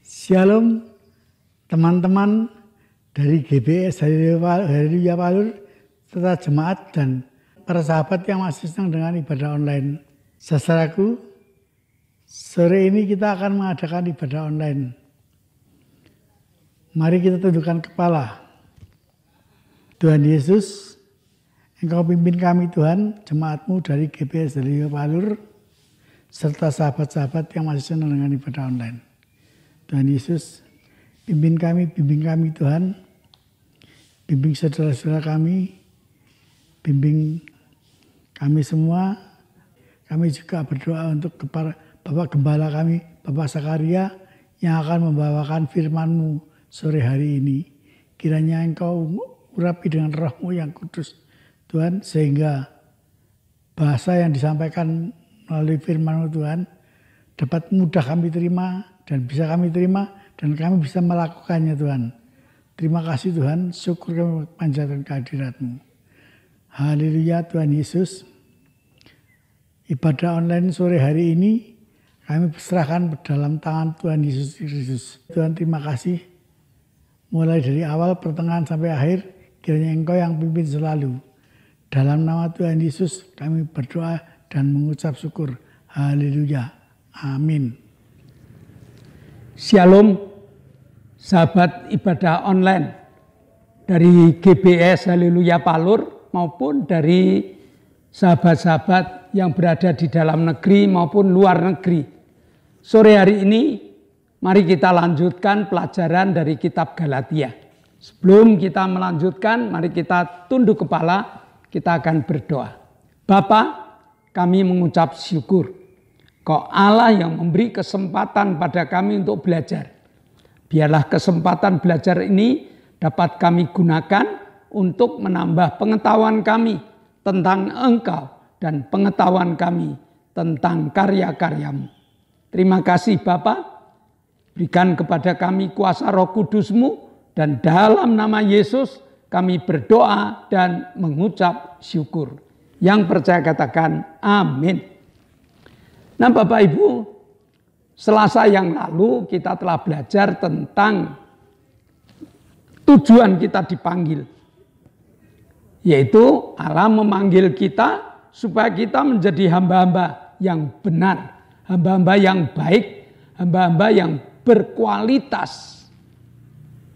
Shalom teman-teman dari GBS Haleluya Palur serta jemaat dan para sahabat yang masih senang dengan ibadah online. Saudaraku, sore ini kita akan mengadakan ibadah online. Mari kita tundukkan kepala. Tuhan Yesus, Engkau pimpin kami Tuhan, jemaat-Mu dari GBS Haleluya Palur serta sahabat-sahabat yang masih senang dengan ibadah online. Tuhan Yesus, bimbing kami Tuhan, bimbing saudara-saudara kami, bimbing kami semua. Kami juga berdoa untuk kepada Bapak Gembala kami, Bapak Sakaria, yang akan membawakan firman-Mu sore hari ini. Kiranya Engkau urapi dengan Roh-Mu yang kudus, Tuhan, sehingga bahasa yang disampaikan melalui firman-Mu Tuhan dapat mudah kami terima dan bisa kami terima dan kami bisa melakukannya Tuhan. Terima kasih Tuhan, syukur kami panjatkan kehadirat-Mu. Haleluya Tuhan Yesus. Ibadah online sore hari ini kami serahkan dalam tangan Tuhan Yesus Kristus. Tuhan terima kasih. Mulai dari awal, pertengahan sampai akhir, kiranya Engkau yang pimpin selalu. Dalam nama Tuhan Yesus kami berdoa dan mengucap syukur. Haleluya. Amin. Shalom, sahabat ibadah online dari GBS Haleluya Palur maupun dari sahabat-sahabat yang berada di dalam negeri maupun luar negeri. Sore hari ini mari kita lanjutkan pelajaran dari kitab Galatia. Sebelum kita melanjutkan, mari kita tunduk kepala, kita akan berdoa. Bapa, kami mengucap syukur. Kau Allah yang memberi kesempatan pada kami untuk belajar. Biarlah kesempatan belajar ini dapat kami gunakan untuk menambah pengetahuan kami tentang Engkau dan pengetahuan kami tentang karya-karya-Mu. Terima kasih Bapa, berikan kepada kami kuasa Roh Kudus-Mu dan dalam nama Yesus kami berdoa dan mengucap syukur. Yang percaya katakan amin. Nah Bapak Ibu, Selasa yang lalu kita telah belajar tentang tujuan kita dipanggil. Yaitu Allah memanggil kita supaya kita menjadi hamba-hamba yang benar. Hamba-hamba yang baik, hamba-hamba yang berkualitas.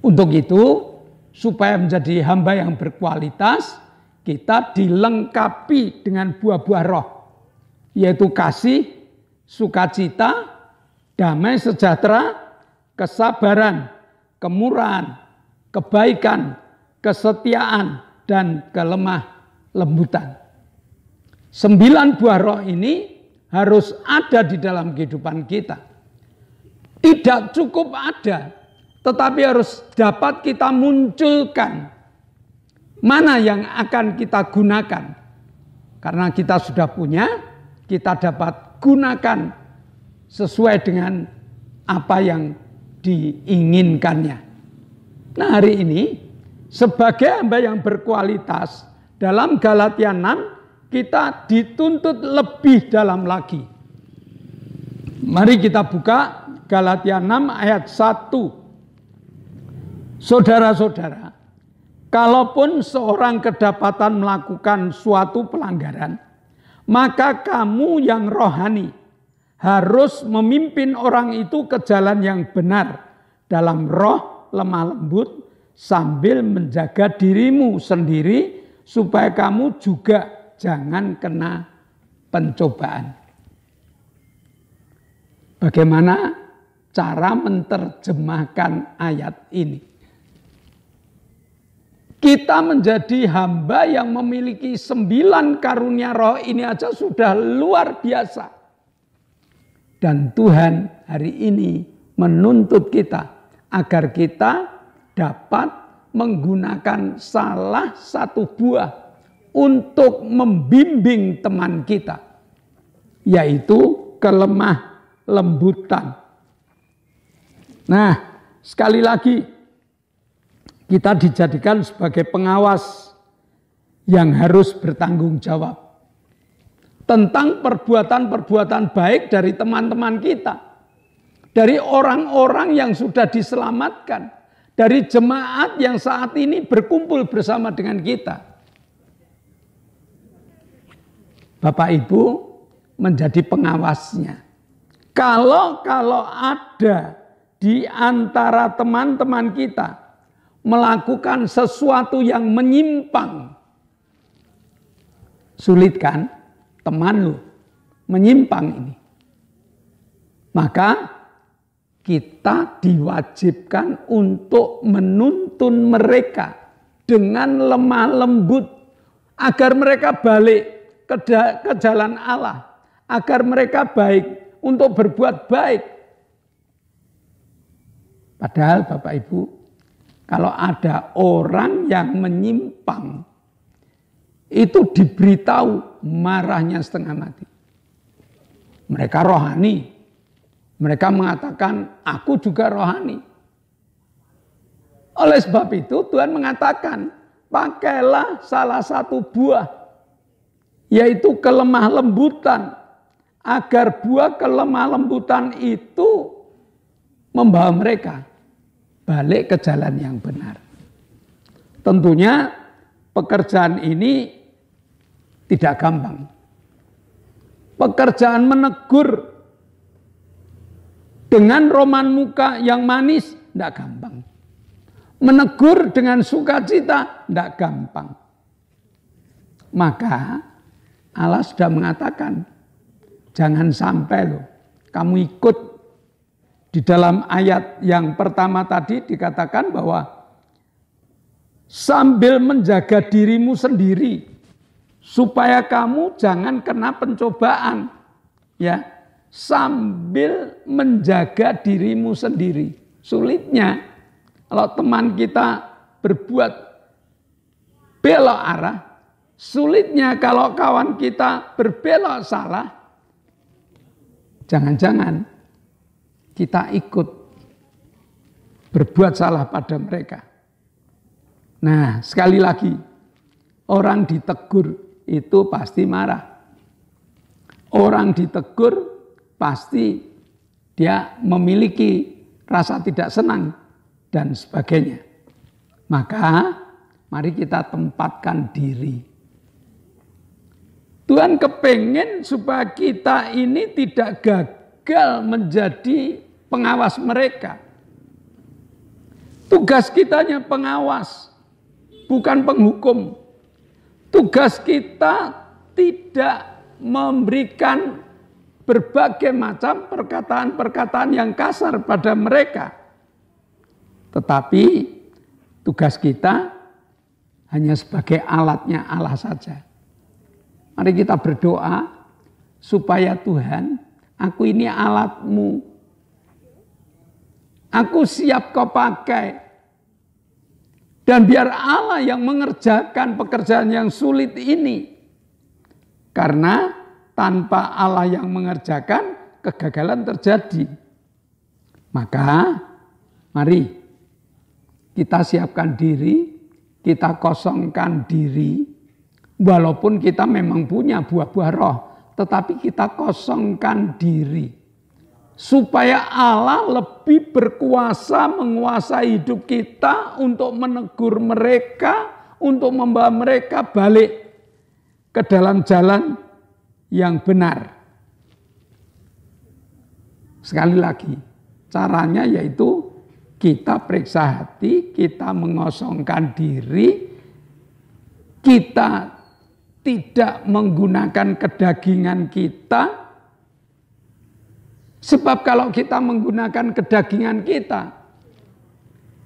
Untuk itu, supaya menjadi hamba yang berkualitas, kita dilengkapi dengan buah-buah roh. Yaitu kasih, sukacita, damai sejahtera, kesabaran, kemurahan, kebaikan, kesetiaan, dan kelemah lembutan. 9 buah roh ini harus ada di dalam kehidupan kita. Tidak cukup ada, tetapi harus dapat kita munculkan. Mana yang akan kita gunakan? Karena kita sudah punya, kita dapat gunakan sesuai dengan apa yang diinginkannya. Nah hari ini sebagai hamba yang berkualitas dalam Galatia 6 kita dituntut lebih dalam lagi. Mari kita buka Galatia 6 ayat 1. Saudara-saudara, kalaupun seorang kedapatan melakukan suatu pelanggaran, maka kamu yang rohani harus memimpin orang itu ke jalan yang benar dalam roh lemah lembut sambil menjaga dirimu sendiri supaya kamu juga jangan kena pencobaan. Bagaimana cara menerjemahkan ayat ini? Kita menjadi hamba yang memiliki 9 karunia roh ini aja sudah luar biasa. Dan Tuhan hari ini menuntut kita agar kita dapat menggunakan salah satu buah untuk membimbing teman kita. Yaitu kelemah lembutan. Nah, sekali lagi kita dijadikan sebagai pengawas yang harus bertanggung jawab tentang perbuatan-perbuatan baik dari teman-teman kita. dari orang-orang yang sudah diselamatkan, dari jemaat yang saat ini berkumpul bersama dengan kita. Bapak Ibu menjadi pengawasnya. Kalau ada di antara teman-teman kita melakukan sesuatu yang menyimpang, sulit kan teman lu menyimpang ini, maka kita diwajibkan untuk menuntun mereka dengan lemah lembut agar mereka balik ke jalan Allah, agar mereka baik untuk berbuat baik. Padahal Bapak Ibu, kalau ada orang yang menyimpang, itu diberitahu marahnya setengah mati. Mereka rohani. Mereka mengatakan, aku juga rohani. Oleh sebab itu Tuhan mengatakan, pakailah salah satu buah, yaitu kelemah lembutan, agar buah kelemah lembutan itu membawa mereka balik ke jalan yang benar. Tentunya pekerjaan ini tidak gampang. Pekerjaan menegur dengan roman muka yang manis tidak gampang. Menegur dengan sukacita tidak gampang. Maka Allah sudah mengatakan, jangan sampai loh kamu ikut. Di dalam ayat yang pertama tadi dikatakan bahwa sambil menjaga dirimu sendiri supaya kamu jangan kena pencobaan, ya, sambil menjaga dirimu sendiri. Sulitnya kalau teman kita berbuat belok arah, sulitnya kalau kawan kita berbelok salah, jangan-jangan kita ikut berbuat salah pada mereka. Nah, sekali lagi, orang ditegur itu pasti marah. Orang ditegur pasti dia memiliki rasa tidak senang dan sebagainya. Maka mari kita tempatkan diri. Tuhan kepengen supaya kita ini tidak gagal menjadi pengawas mereka. Tugas kitanya pengawas, bukan penghukum. Tugas kita tidak memberikan berbagai macam perkataan-perkataan yang kasar pada mereka. Tetapi tugas kita hanya sebagai alatnya Allah saja. Mari kita berdoa supaya Tuhan, aku ini alatmu. Aku siap kau pakai. Dan biar Allah yang mengerjakan pekerjaan yang sulit ini. Karena tanpa Allah yang mengerjakan, kegagalan terjadi. Maka mari kita siapkan diri, kita kosongkan diri. Walaupun kita memang punya buah-buah roh, tetapi kita kosongkan diri. Supaya Allah lebih berkuasa menguasai hidup kita untuk menegur mereka, untuk membawa mereka balik ke dalam jalan yang benar. Sekali lagi, caranya yaitu kita periksa hati, kita mengosongkan diri, kita tidak menggunakan kedagingan kita. Sebab kalau kita menggunakan kedagingan kita,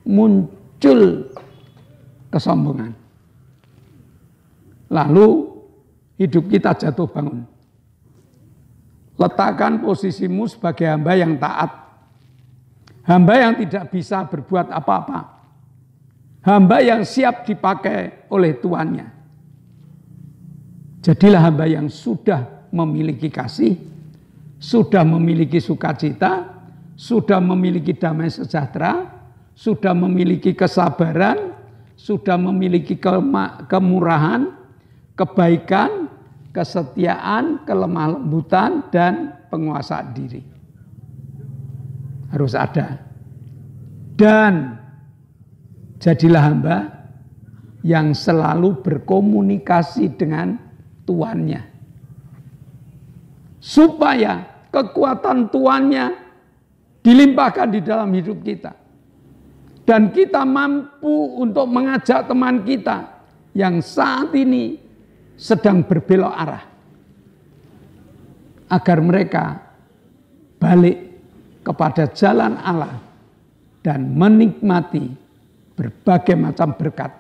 muncul kesombongan. Lalu hidup kita jatuh bangun. Letakkan posisimu sebagai hamba yang taat. Hamba yang tidak bisa berbuat apa-apa. Hamba yang siap dipakai oleh tuannya. Jadilah hamba yang sudah memiliki kasih, sudah memiliki sukacita, sudah memiliki damai sejahtera, sudah memiliki kesabaran, sudah memiliki kemurahan, kebaikan, kesetiaan, kelemah lembutan, dan penguasaan diri. harus ada. Dan jadilah hamba yang selalu berkomunikasi dengan tuannya. Supaya kekuatan tuannya dilimpahkan di dalam hidup kita. Dan kita mampu untuk mengajak teman kita yang saat ini sedang berbelok arah. Agar mereka balik kepada jalan Allah dan menikmati berbagai macam berkat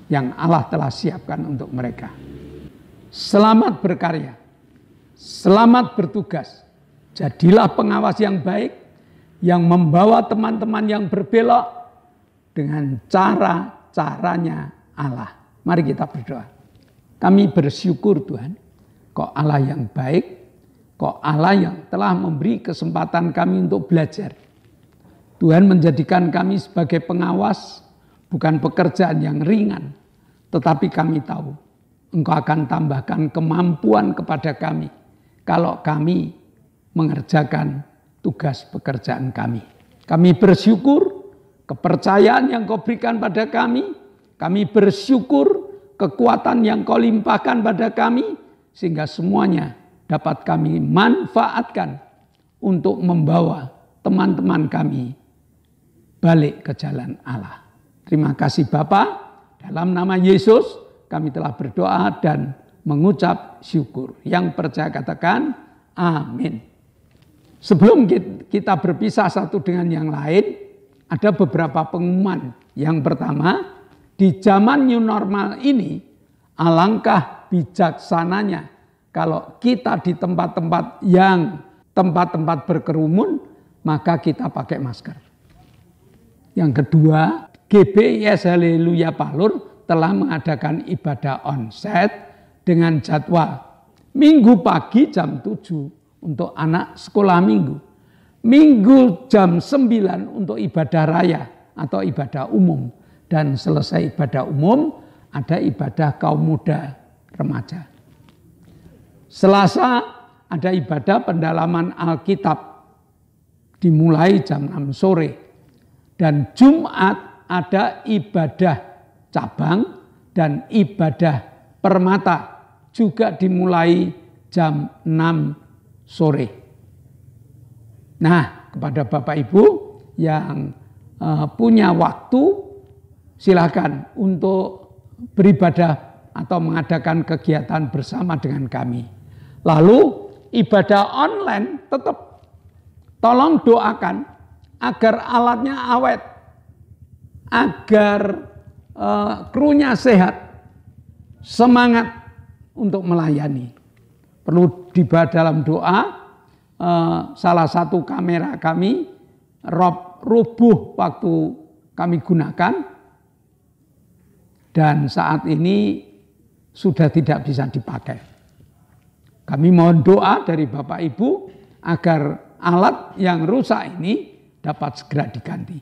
yang Allah telah siapkan untuk mereka. Selamat berkarya, selamat bertugas. Jadilah pengawas yang baik yang membawa teman-teman yang berbelok dengan cara-caranya Allah. Mari kita berdoa. Kami bersyukur Tuhan, kok Allah yang baik, kok Allah yang telah memberi kesempatan kami untuk belajar. Tuhan menjadikan kami sebagai pengawas, bukan pekerjaan yang ringan. Tetapi kami tahu, Engkau akan tambahkan kemampuan kepada kami kalau kami mengerjakan tugas pekerjaan kami. Kami bersyukur kepercayaan yang Kau berikan pada kami. Kami bersyukur kekuatan yang Kau limpahkan pada kami. Sehingga semuanya dapat kami manfaatkan untuk membawa teman-teman kami balik ke jalan Allah. Terima kasih Bapa. Dalam nama Yesus kami telah berdoa dan mengucap syukur. Yang percaya katakan amin. Sebelum kita berpisah satu dengan yang lain, ada beberapa pengumuman. Yang pertama, di zaman new normal ini, alangkah bijaksananya kalau kita di tempat-tempat yang tempat-tempat berkerumun, maka kita pakai masker. Yang kedua, GBIS Haleluya Palur telah mengadakan ibadah onsite dengan jadwal Minggu pagi jam 7 untuk anak sekolah minggu. Minggu jam 9 untuk ibadah raya atau ibadah umum. Dan selesai ibadah umum ada ibadah kaum muda remaja. Selasa ada ibadah pendalaman Alkitab dimulai jam 6 sore. Dan Jumat ada ibadah cabang dan ibadah permata juga dimulai jam 6 sore. Nah, kepada Bapak Ibu yang punya waktu, silakan untuk beribadah atau mengadakan kegiatan bersama dengan kami. Lalu ibadah online tetap tolong doakan agar alatnya awet, agar krunya sehat, semangat untuk melayani. Perlu dibawa dalam doa. Salah satu kamera kami rubuh waktu kami gunakan dan saat ini sudah tidak bisa dipakai. Kami mohon doa dari Bapak Ibu agar alat yang rusak ini dapat segera diganti.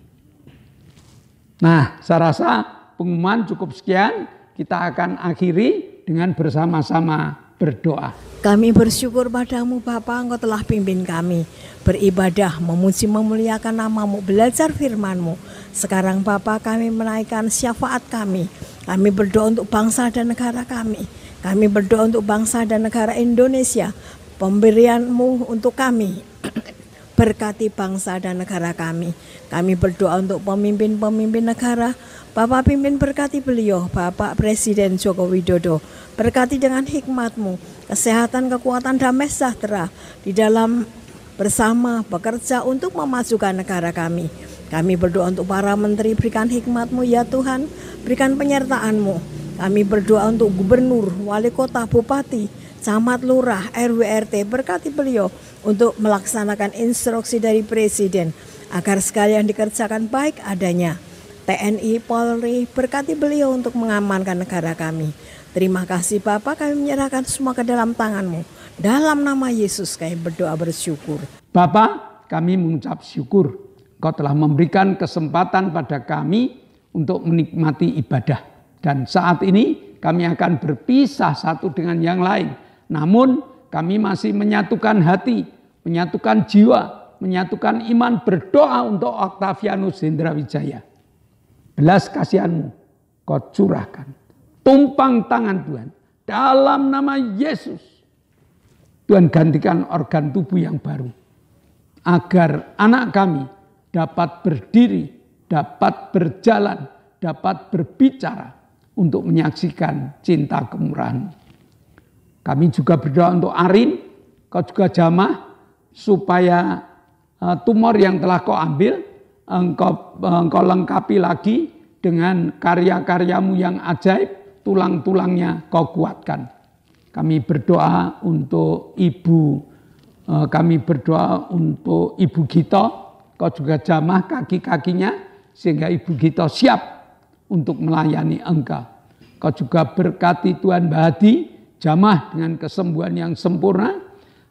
Nah, saya rasa pengumuman cukup sekian. Kita akan akhiri dengan bersama-sama berdoa. Kami bersyukur padamu Bapa, Engkau telah pimpin kami beribadah, memuji memuliakan nama-Mu, belajar firman-Mu. Sekarang Bapa, kami menaikkan syafaat kami. Kami berdoa untuk bangsa dan negara kami. Kami berdoa untuk bangsa dan negara Indonesia. Pemberian-Mu untuk kami. Berkati bangsa dan negara kami. Kami berdoa untuk pemimpin-pemimpin negara. Bapak pimpin, berkati beliau, Bapak Presiden Joko Widodo. Berkati dengan hikmat-Mu, kesehatan, kekuatan, damai sejahtera di dalam bersama bekerja untuk memajukan negara kami. Kami berdoa untuk para menteri, berikan hikmat-Mu ya Tuhan, berikan penyertaan-Mu. Kami berdoa untuk gubernur, wali kota, bupati, camat, lurah, RW, RT, berkati beliau untuk melaksanakan instruksi dari Presiden agar sekalian dikerjakan baik adanya. TNI, Polri, berkati beliau untuk mengamankan negara kami. Terima kasih Bapak, kami menyerahkan semua ke dalam tangan-Mu. Dalam nama Yesus kami berdoa bersyukur. Bapak, kami mengucap syukur. Engkau telah memberikan kesempatan pada kami untuk menikmati ibadah. Dan saat ini kami akan berpisah satu dengan yang lain. Namun kami masih menyatukan hati, menyatukan jiwa menyatukan iman berdoa untuk Octavianus Hendra-Wijaya. Belas kasihan-Mu Kau curahkan. Tumpang tangan Tuhan. Dalam nama Yesus. Tuhan gantikan organ tubuh yang baru. Agar anak kami dapat berdiri, dapat berjalan, dapat berbicara untuk menyaksikan cinta kemurahan. Kami juga berdoa untuk Arin, Kau juga jamah supaya tumor yang telah Kau ambil, Engkau lengkapi lagi dengan karya-karya-Mu yang ajaib, tulang-tulangnya Kau kuatkan. Kami berdoa untuk Ibu Gito, Kau juga jamah kaki-kakinya sehingga Ibu Gito siap untuk melayani Engkau. Kau juga berkati Tuhan Bahadi, jamah dengan kesembuhan yang sempurna.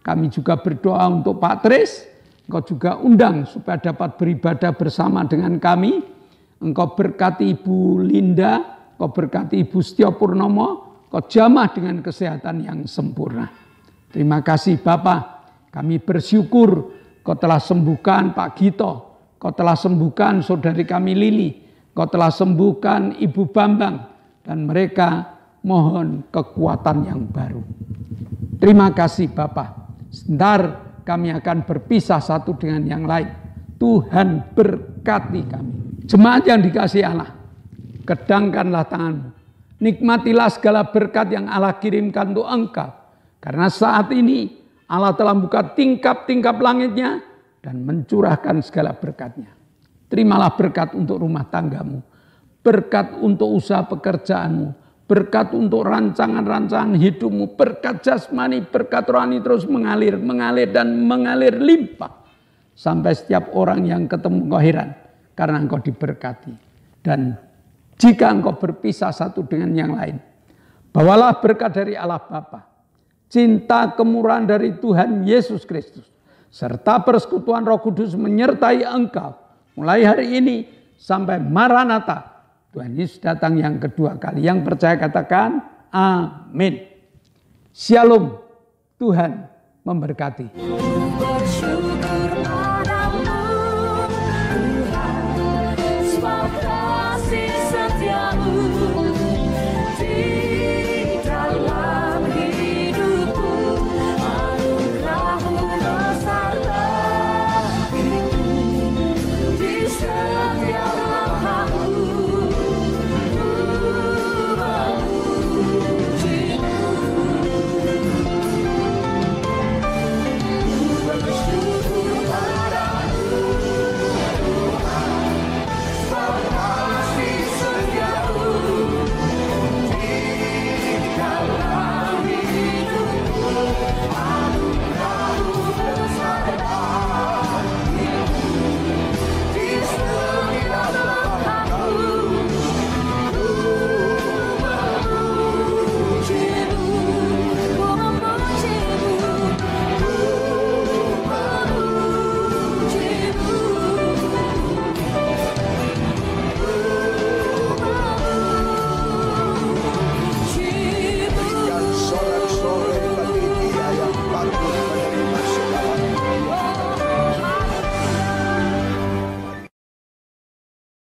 Kami juga berdoa untuk Pak Tris, Engkau juga undang supaya dapat beribadah bersama dengan kami. Engkau berkati Ibu Linda, Engkau berkati Ibu Setio Purnomo, Engkau jamah dengan kesehatan yang sempurna. Terima kasih Bapa, kami bersyukur Kau telah sembuhkan Pak Gito, Kau telah sembuhkan saudari kami Lili, Kau telah sembuhkan Ibu Bambang, dan mereka mohon kekuatan yang baru. Terima kasih Bapa. Sebentar kami akan berpisah satu dengan yang lain. Tuhan berkati kami. Jemaat yang dikasihi Allah, kedangkanlah tanganmu. Nikmatilah segala berkat yang Allah kirimkan untuk engkau. Karena saat ini Allah telah buka tingkap-tingkap langitnya dan mencurahkan segala berkatnya. Terimalah berkat untuk rumah tanggamu. Berkat untuk usaha pekerjaanmu. Berkat untuk rancangan-rancangan hidupmu, berkat jasmani, berkat rohani terus mengalir dan mengalir limpah. Sampai setiap orang yang ketemu engkau heran karena engkau diberkati. Dan jika engkau berpisah satu dengan yang lain, bawalah berkat dari Allah Bapa, cinta kemurahan dari Tuhan Yesus Kristus, serta persekutuan Roh Kudus menyertai engkau mulai hari ini sampai Maranatha. Tuhan Yesus datang yang kedua kali. Yang percaya katakan amin. Shalom. Tuhan memberkati.